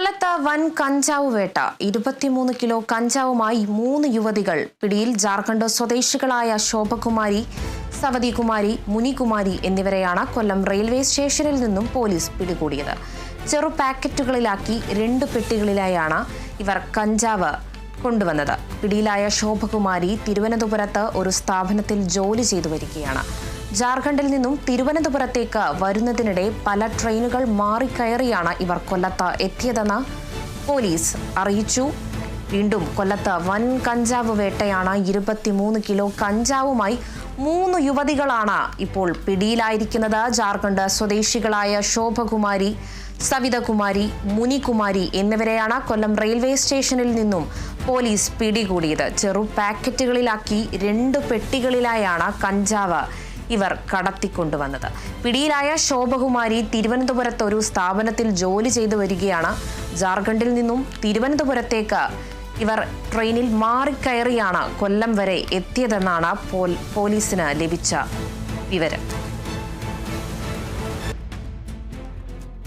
കൊല്ലത്ത് വൻ കഞ്ചാവ് വേട്ട 23 കിലോ കഞ്ചാവുമായി 3 യുവതികൾ പിടിയിൽ. ജാർഖണ്ഡ് സ്വദേശികളായ ശോഭകുമാരി, സവതികുമാരി, മുനികുമാരി എന്നിവരെയാണ് കൊല്ലം റെയിൽവേ സ്റ്റേഷനിൽ നിന്നും പോലീസ് പിടികൂടിയത്. ചെറു പാക്കറ്റുകളിലാക്കി 2 പെട്ടികളിലായാണ് ഇവർ കഞ്ചാവ് കൊണ്ടുവന്നത്. പിടിയിലായ ശോഭകുമാരി തിരുവനന്തപുരത്ത് ഒരു സ്ഥാപനത്തിൽ ജോലി ചെയ്തു വരികയാണ്. ജാർഖണ്ഡിൽ നിന്നും തിരുവനന്തപുരത്തേക്ക് വരുന്നതിനിടെ പല ട്രെയിനുകൾ മാറിക്കയറിയാണ് ഇവർ കൊല്ലത്ത് എത്തിയതെന്ന് പോലീസ് അറിയിച്ചു. വീണ്ടും കൊല്ലത്ത് വൻ കഞ്ചാവ് വേട്ടയാണ്. 23 കിലോ കഞ്ചാവുമായി 3 യുവതികളാണ് ഇപ്പോൾ പിടിയിലായിരിക്കുന്നത്. ജാർഖണ്ഡ് സ്വദേശികളായ ശോഭകുമാരി, സവിതകുമാരി, മുനികുമാരി എന്നിവരെയാണ് കൊല്ലം റെയിൽവേ സ്റ്റേഷനിൽ നിന്നും പോലീസ് പിടികൂടിയത്. ചെറു പാക്കറ്റുകളിലാക്കി 2 പെട്ടികളിലായാണ് കഞ്ചാവ് ഇവർ കടത്തിക്കൊണ്ടുവന്നത്. പിടിയിലായ ശോഭകുമാരി തിരുവനന്തപുരത്ത് ഒരു സ്ഥാപനത്തിൽ ജോലി ചെയ്തു വരികയാണ്. ജാർഖണ്ഡിൽ നിന്നും തിരുവനന്തപുരത്തേക്ക് ഇവർ ട്രെയിനിൽ മാറിക്കയറിയാണ് കൊല്ലം വരെ എത്തിയതെന്നാണ് പോലീസിന് ലഭിച്ച വിവരം.